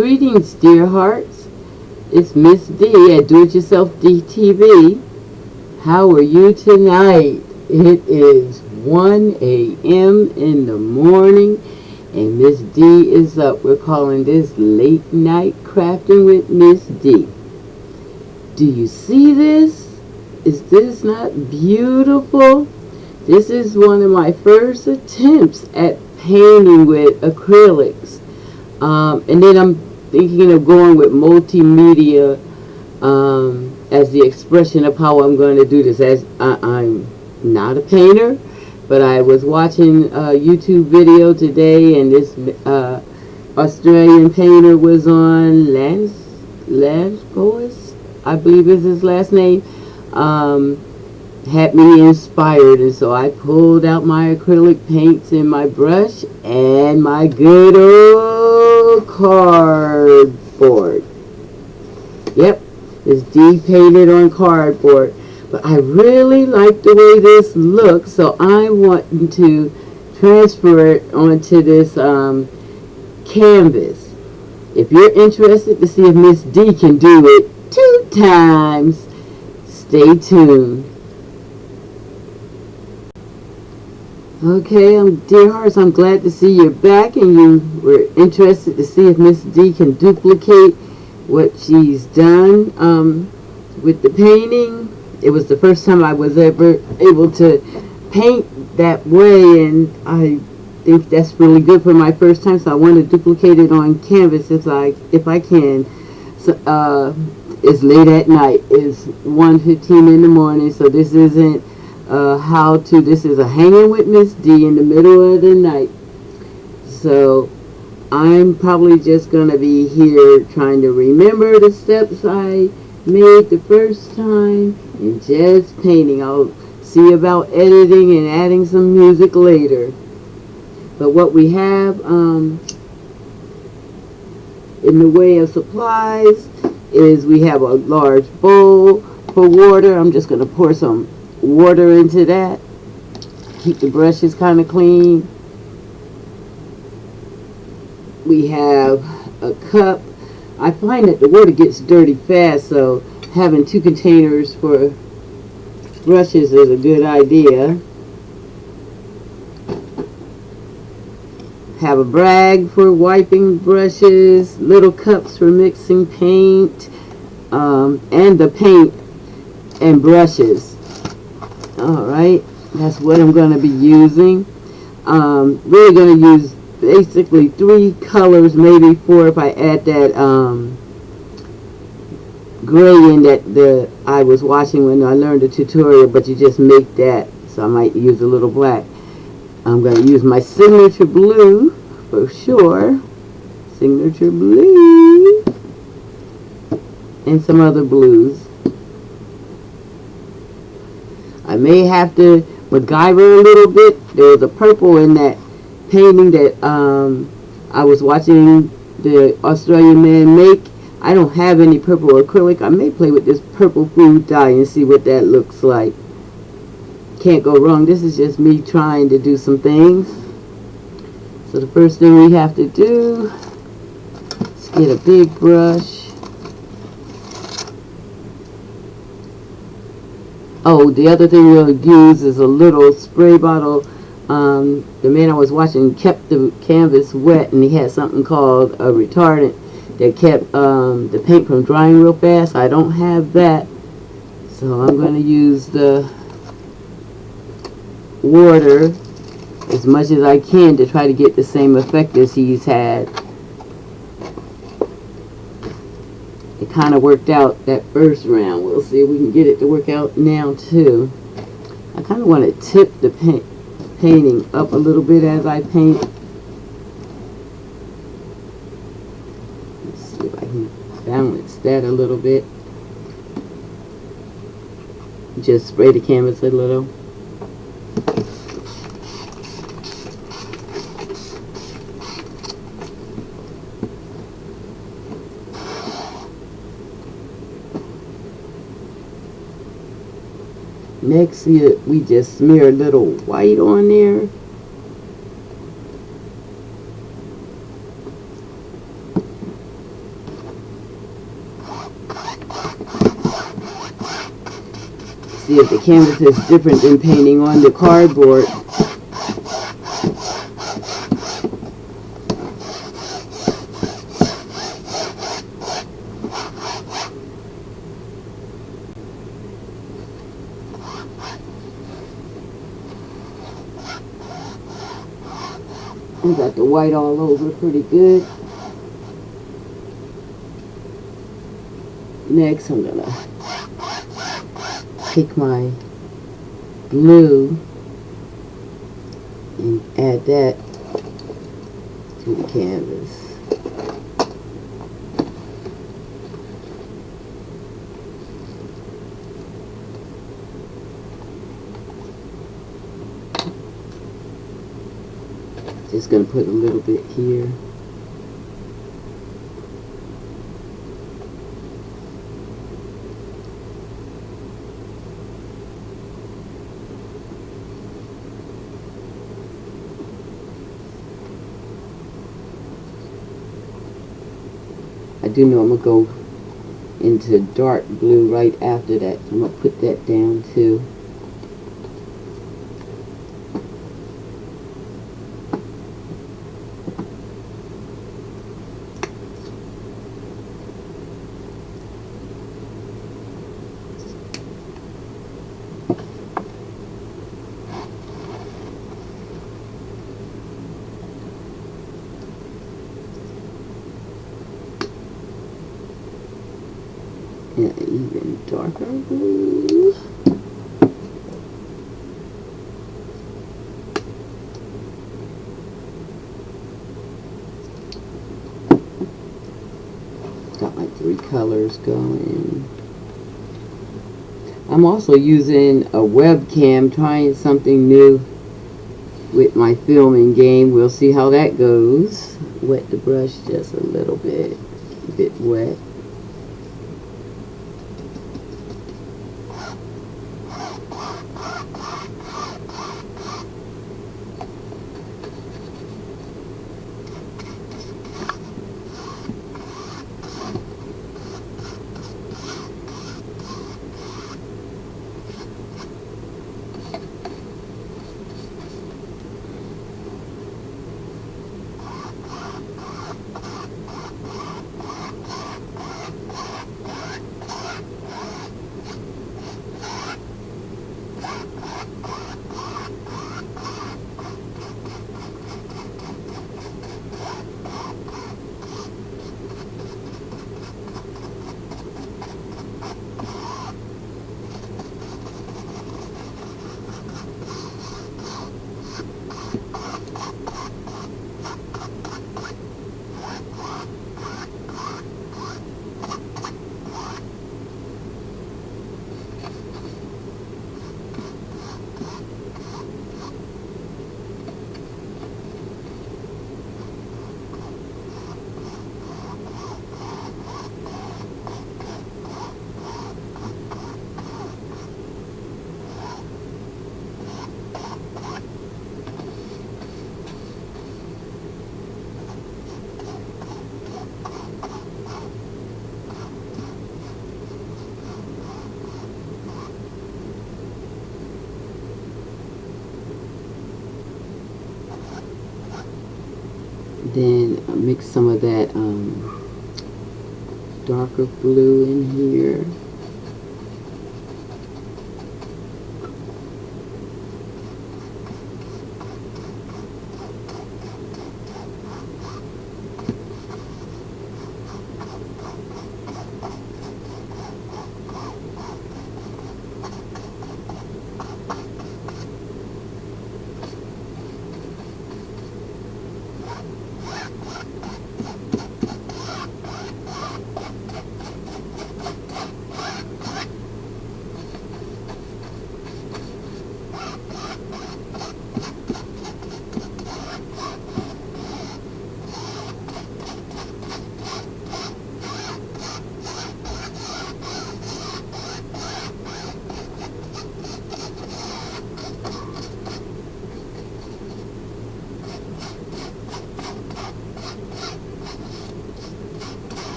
Greetings, dear hearts. It's Miss D at Do It Yourself DTV. How are you tonight? It is 1 a.m. in the morning, and Miss D is up. We're calling this Late Night Crafting with Miss D. Do you see this? Is this not beautiful? This is one of my first attempts at painting with acrylics. And then I'm thinking of going with multimedia as the expression of how I'm going to do this. As I'm not a painter, but I was watching a YouTube video today, and this Australian painter was on, Lascaux, I believe is his last name, had me inspired, and so I pulled out my acrylic paints and my brush and my good old cardboard. Yep, it's painted on cardboard, but I really like the way this looks, so I want to transfer it onto this canvas. If you're interested to see if Miss D can do it 2 times, stay tuned. Okay, dear hearts, I'm glad to see you're back, and you were interested to see if Miss D can duplicate what she's done with the painting. It was the first time I was ever able to paint that way, and I think that's really good for my first time, so I want to duplicate it on canvas if I can. So, it's late at night. It's 1:15 in the morning, so this isn't this is a hanging with Miss D in the middle of the night. So I'm probably just going to be here trying to remember the steps I made the first time and just painting. I'll see about editing and adding some music later. But what we have in the way of supplies is we have a large bowl for water. I'm just going to pour some water into that. Keep the brushes kind of clean. We have a cup. I find that the water gets dirty fast, so having 2 containers for brushes is a good idea. Have a brag for wiping brushes, little cups for mixing paint, and the paint and brushes. Alright, that's what I'm going to be using. We're going to use basically 3 colors, maybe 4 if I add that gray in that I was watching when I learned the tutorial, but you just make that, so I might use a little black. I'm going to use my signature blue for sure. Signature blue. And some other blues. I may have to MacGyver a little bit. There was a purple in that painting that I was watching the Australian man make. I don't have any purple acrylic. I may play with this purple food dye and see what that looks like. Can't go wrong. This is just me trying to do some things. So the first thing we have to do is get a big brush. Oh, the other thing we'll use is a little spray bottle. The man I was watching kept the canvas wet, and he had something called a retardant that kept the paint from drying real fast. I don't have that, so I'm going to use the water as much as I can to try to get the same effect as he's had. It kind of worked out that first round. We'll see if we can get it to work out now too. I kind of want to tip the painting up a little bit as I paint. Let's see if I can balance that a little bit. Just spray the canvas a little. Next, we just smear a little white on there. see if the canvas is different than painting on the cardboard. I got the white all over pretty good. Next, I'm gonna take my blue and add that to the canvas. Just going to put a little bit here. I do know I'm going to go into dark blue right after that. I'm going to put that down too. And even darker blue. Got my 3 colors going. I'm also using a webcam, trying something new with my filming game. We'll see how that goes. Wet the brush just a little bit, wet. Then mix some of that darker blue in here.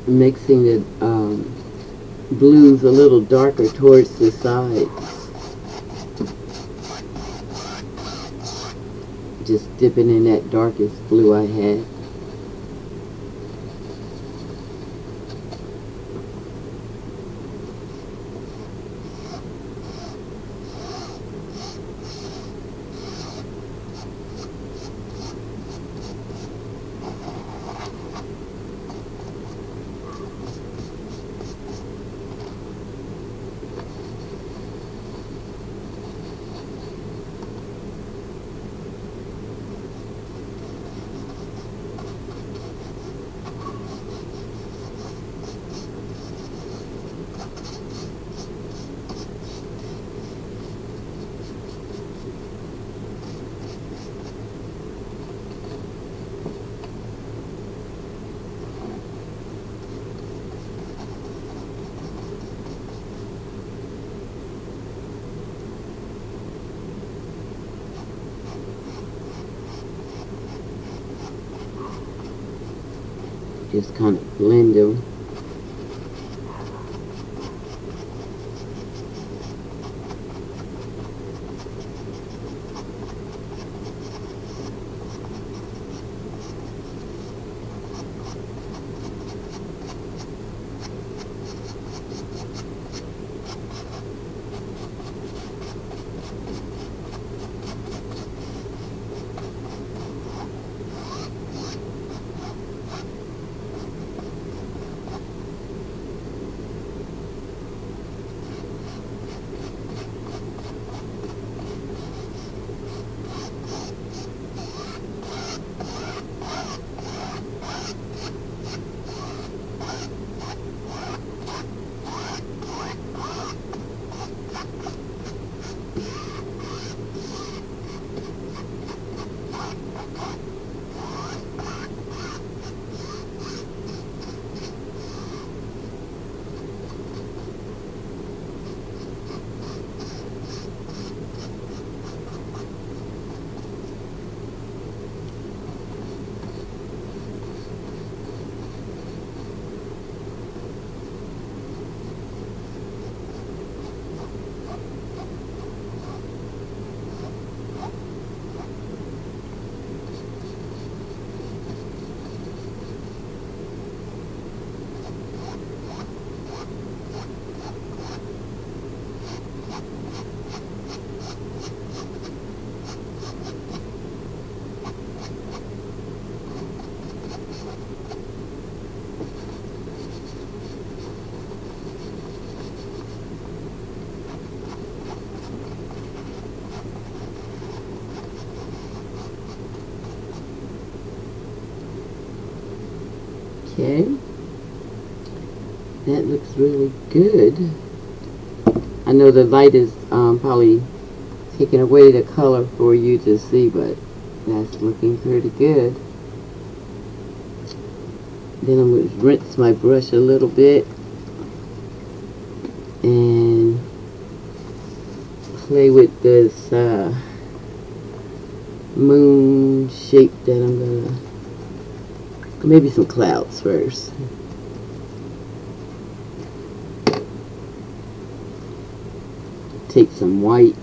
Mixing the blues a little darker towards the sides. Just dipping in that darkest blue I had. Just kind of blend them. Okay, that looks really good. I know the light is probably taking away the color for you to see, but that's looking pretty good. Then I'm going to rinse my brush a little bit and play with this moon shape that I'm going to, maybe some clouds first. Take some white.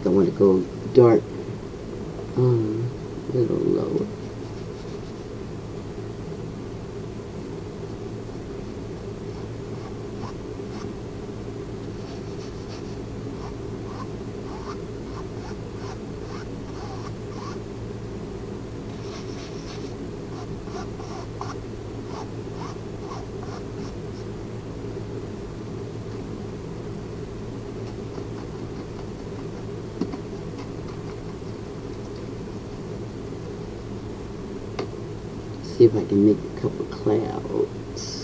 I want to go dark, a little lower. see if I can make a couple clouds.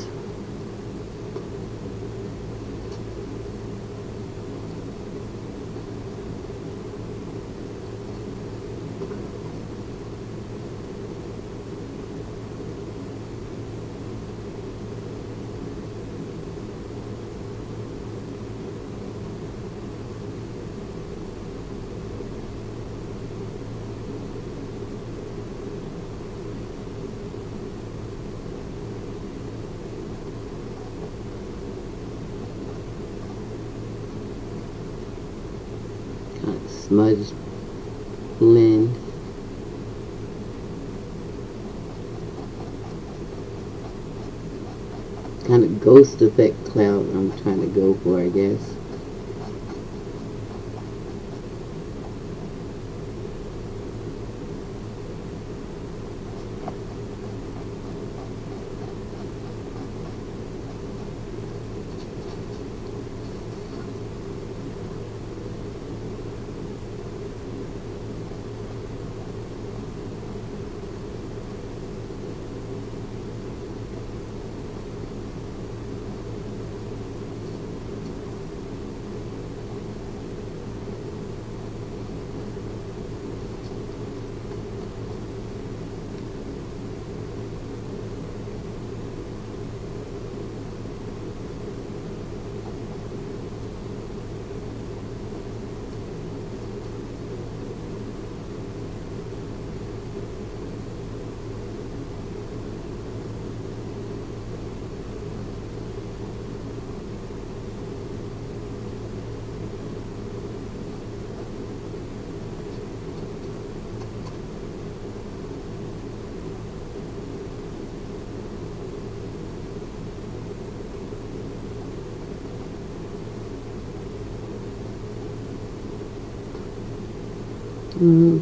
Smudge blend. Kind of ghost effect cloud I'm trying to go for, I guess.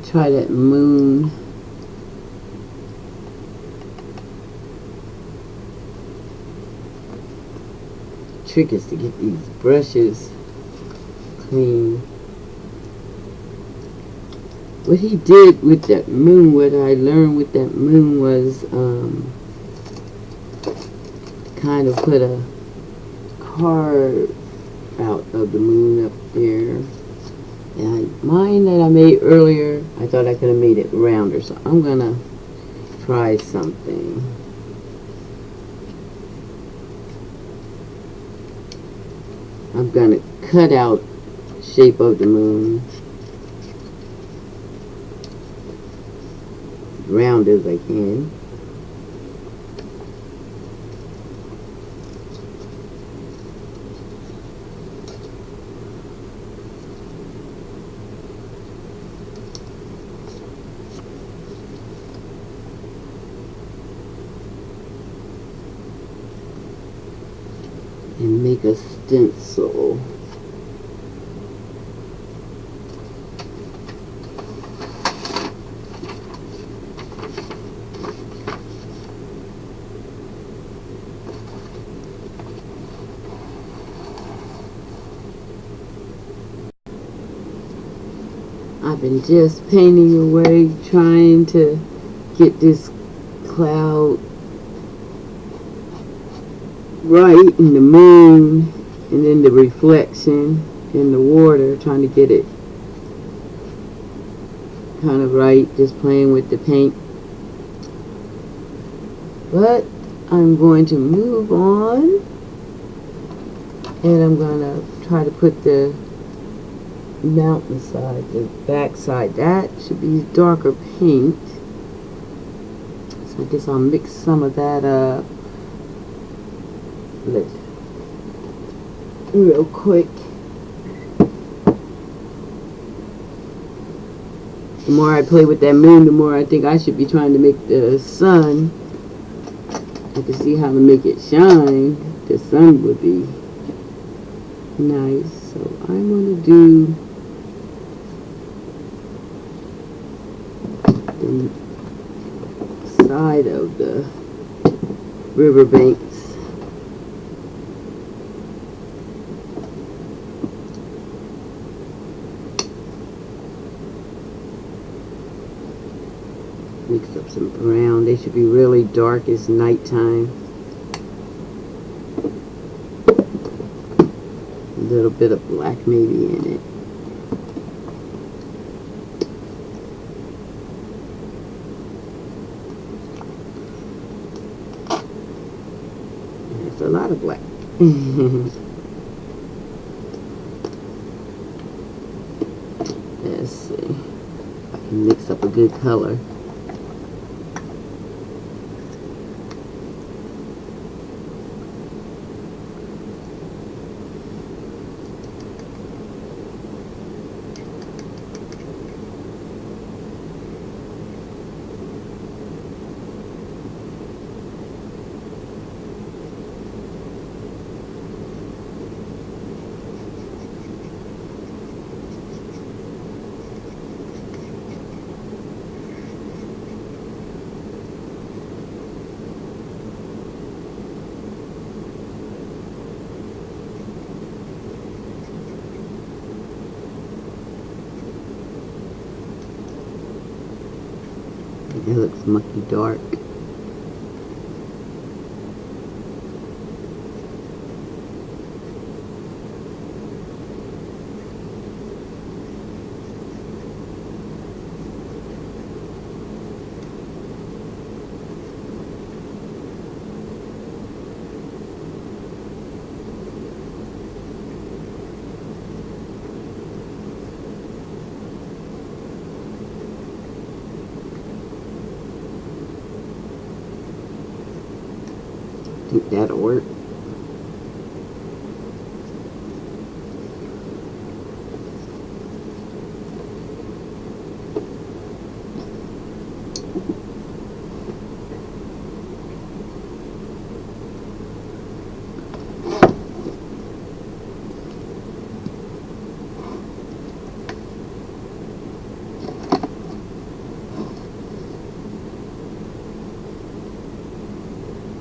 Try that moon. Trick is to get these brushes clean. What he did with that moon, what I learned with that moon was kind of put a card out of the moon up there. And mine that I made earlier, I thought I could have made it rounder, so I'm gonna try something. I'm gonna cut out shape of the moon, round as I can. And make a stencil. I've been just painting away, trying to get this cloud right in the moon, and then the reflection in the water, trying to get it kind of right, just playing with the paint. But I'm going to move on, and I'm going to try to put the mountain side, the back side, that should be darker pink. So I guess I'll mix some of that up real quick. The more I play with that moon, the more I think I should be trying to make the sun. I can see how to make it shine. The sun would be nice. So I'm going to do the side of the riverbanks. Mix up some brown. They should be really dark. It's nighttime. A little bit of black maybe in it. There's a lot of black. Let's see if I can mix up a good color. It looks mucky dark. I think that'll work.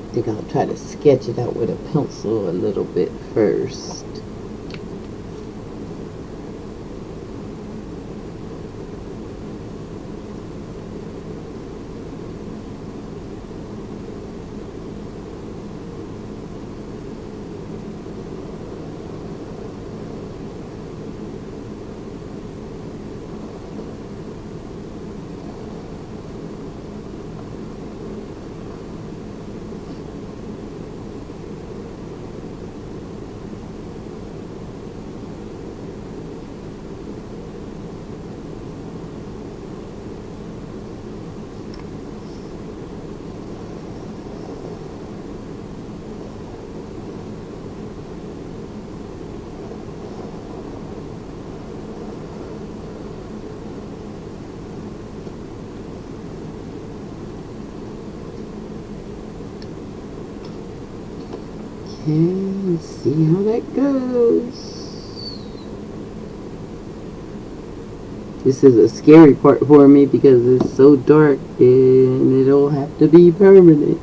I think I'll try to sketch it out with a pencil a little bit first. Okay, let's see how that goes. This is a scary part for me because it's so dark and it'll have to be permanent.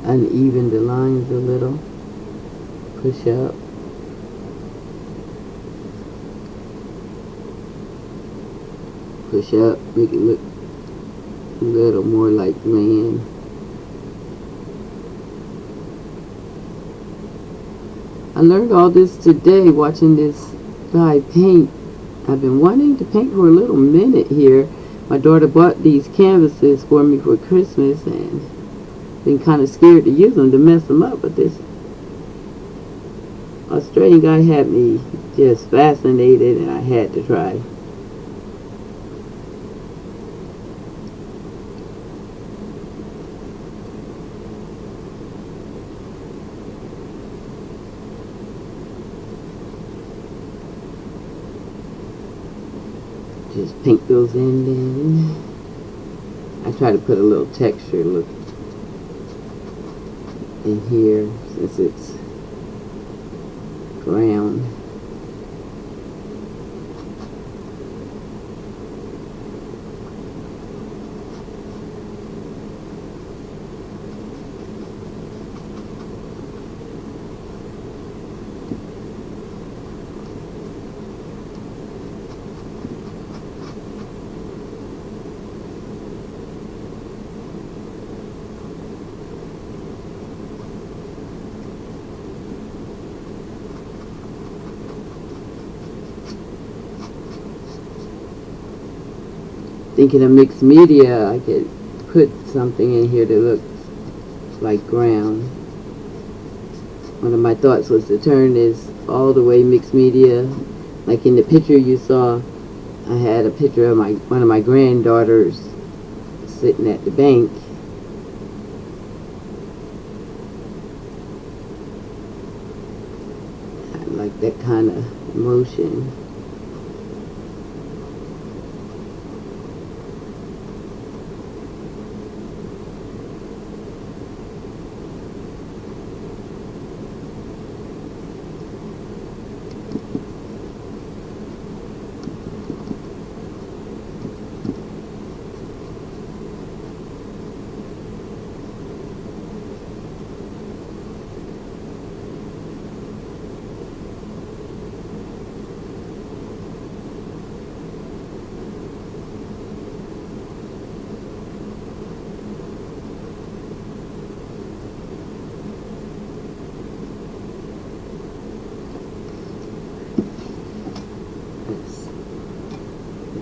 Uneven the lines a little. Push up. Push up. Make it look a little more like land. I learned all this today watching this guy paint. I've been wanting to paint for a little minute here. My daughter bought these canvases for me for Christmas, and been kind of scared to use them to mess them up, but this Australian guy had me just fascinated, and I had to try. Just paint those in then. I try to put a little texture look in here since it's brown. Thinking of mixed media, I could put something in here that looks like ground. One of my thoughts was to turn this all the way mixed media. Like in the picture you saw, I had a picture of one of my granddaughters sitting at the bank. I like that kind of motion.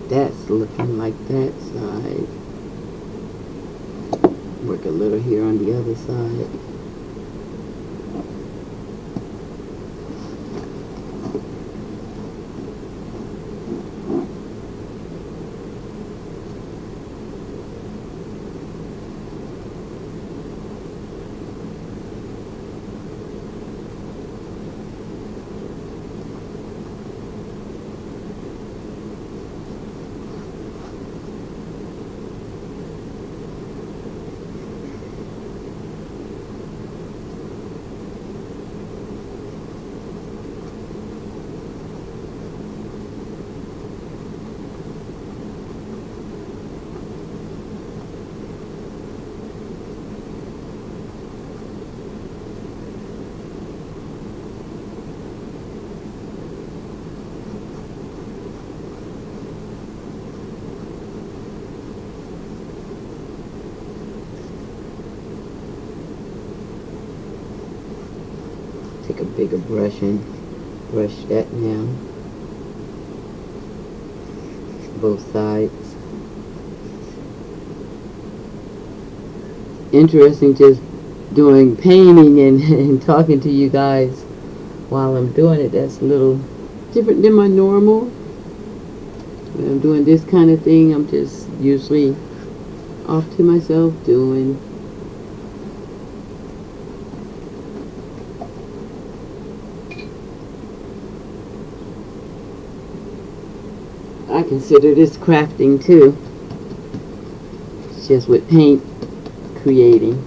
That's looking like that side. Work a little here on the other side. Take a bigger brush and brush that now. Both sides. Interesting just doing painting and talking to you guys while I'm doing it. That's a little different than my normal. When I'm doing this kind of thing, I'm just usually off to myself doing. I consider this crafting too. It's just with paint creating.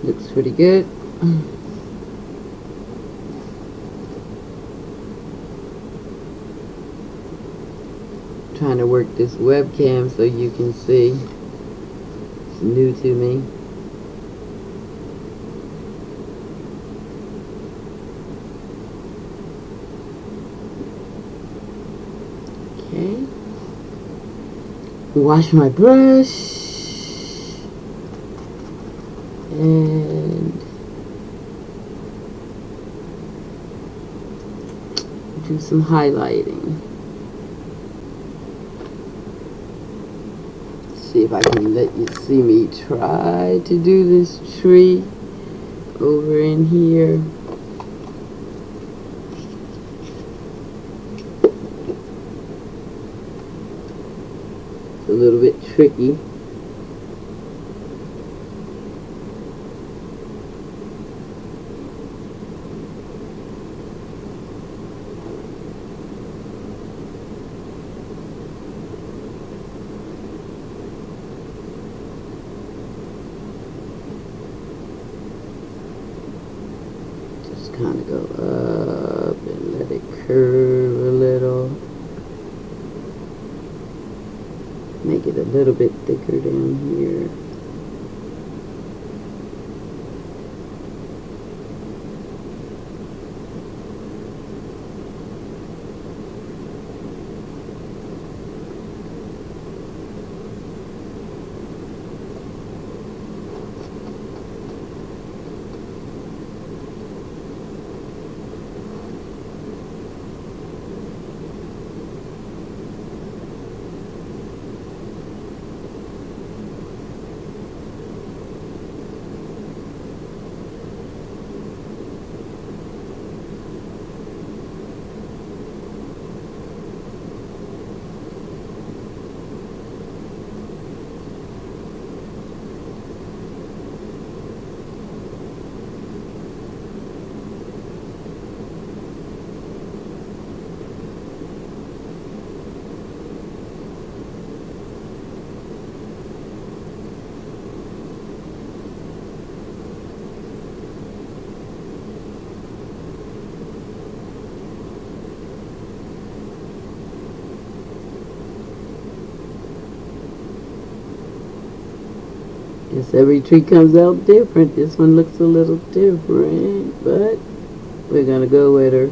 Looks pretty good. Trying to work this webcam so you can see. It's new to me. Okay. Wash my brush. And do some highlighting. See if I can let you see me try to do this tree over in here. It's a little bit tricky. Kind of go up and let it curve a little. Make it a little bit thicker down here. Guess every tree comes out different. This one looks a little different, but we're gonna go with her.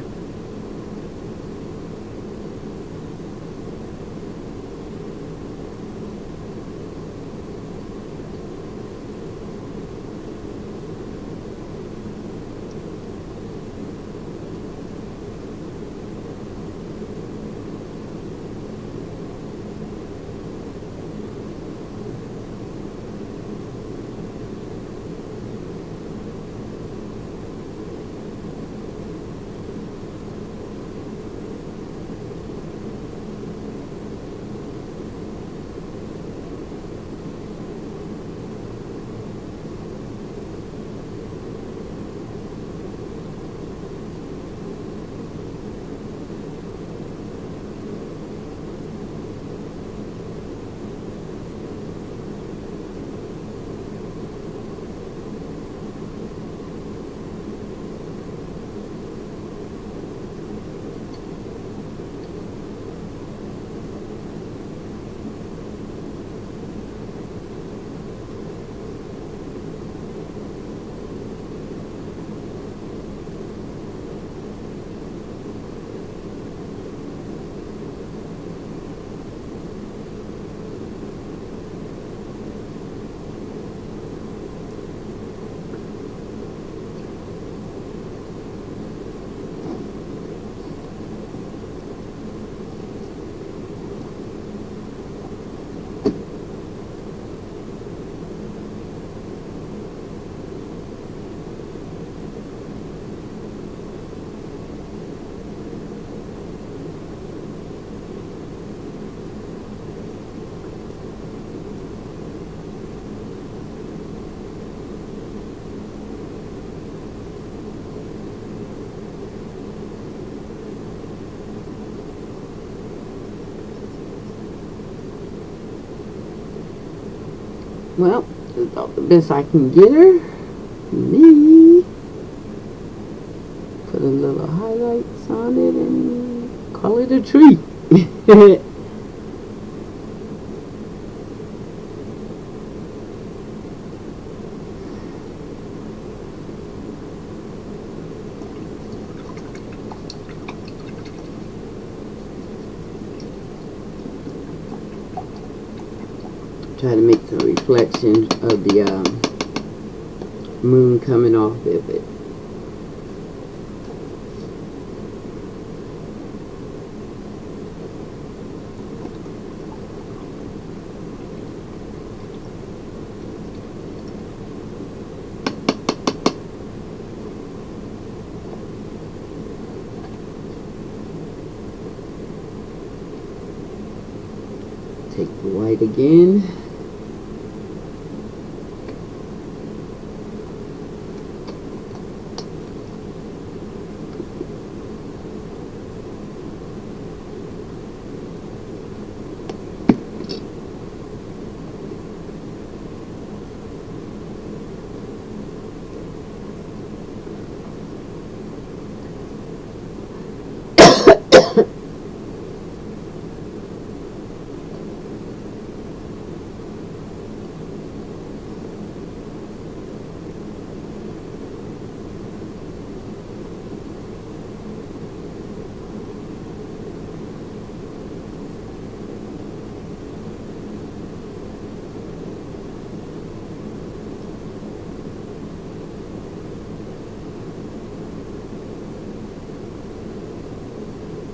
Well, this is about the best I can get her. me. Put a little highlights on it and call it a tree. Try to make some reflection of the moon coming off of it. Take the white again.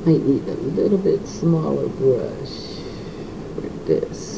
Might need a little bit smaller brush for this.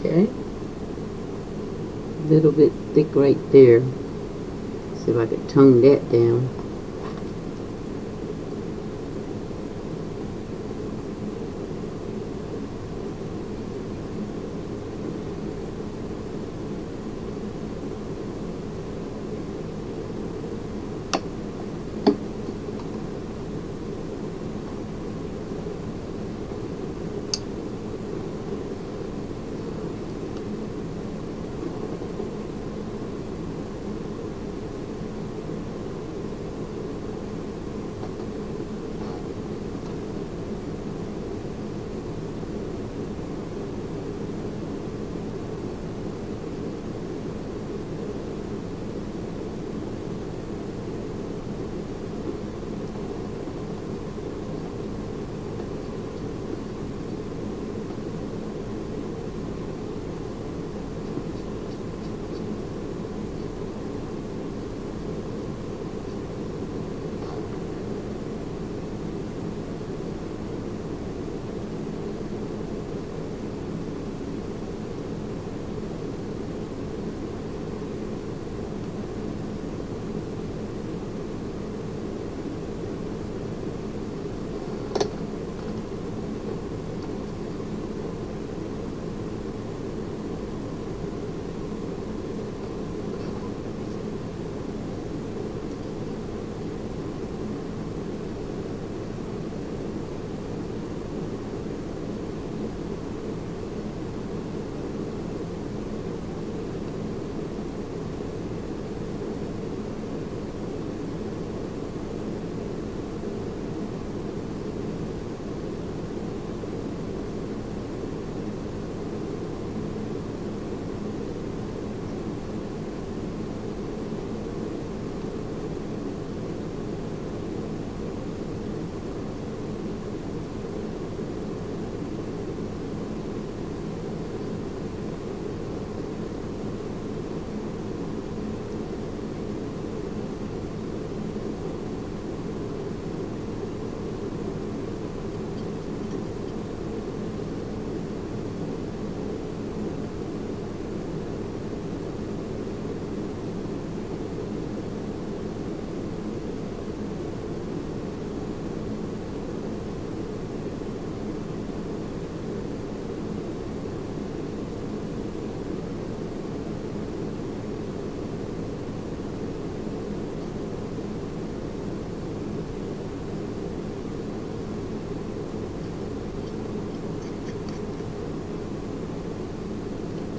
Okay, a little bit thick right there. See if I can tone that down.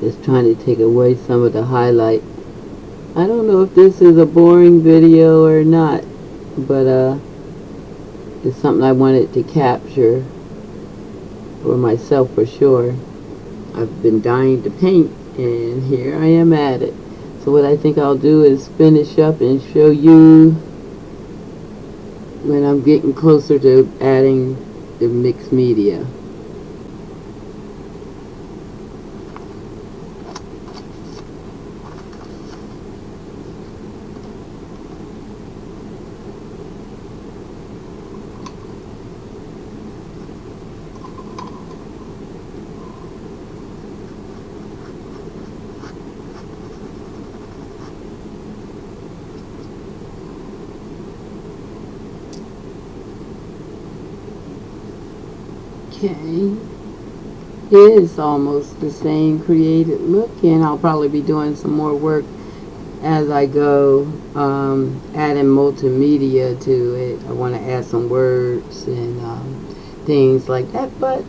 Just trying to take away some of the highlight. I don't know if this is a boring video or not, but it's something I wanted to capture for myself for sure. I've been dying to paint, and here I am at it. So what I think I'll do is finish up and show you when I'm getting closer to adding the mixed media. Okay, it's almost the same created look, and I'll probably be doing some more work as I go, adding multimedia to it. I want to add some words and things like that, but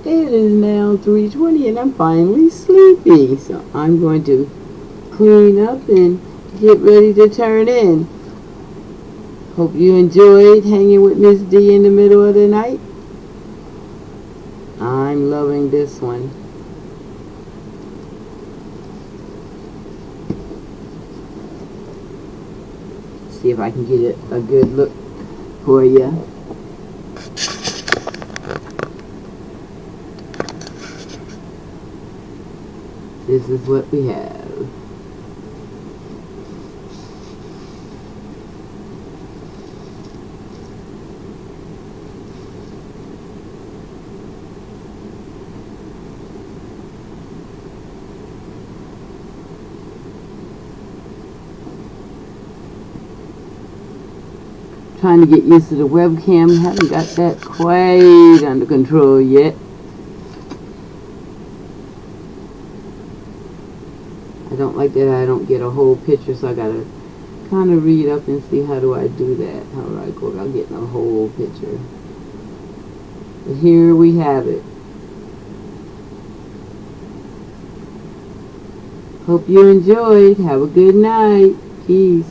it is now 3:20 and I'm finally sleepy, so I'm going to clean up and get ready to turn in. Hope you enjoyed hanging with Miss D in the middle of the night. I'm loving this one. See if I can get it a good look for you. This is what we have. Trying to get used to the webcam. Haven't got that quite under control yet. I don't like that I don't get a whole picture, so I gotta kind of read up and see how do I do that. How do I go about getting a whole picture? But here we have it. Hope you enjoyed. Have a good night. Peace.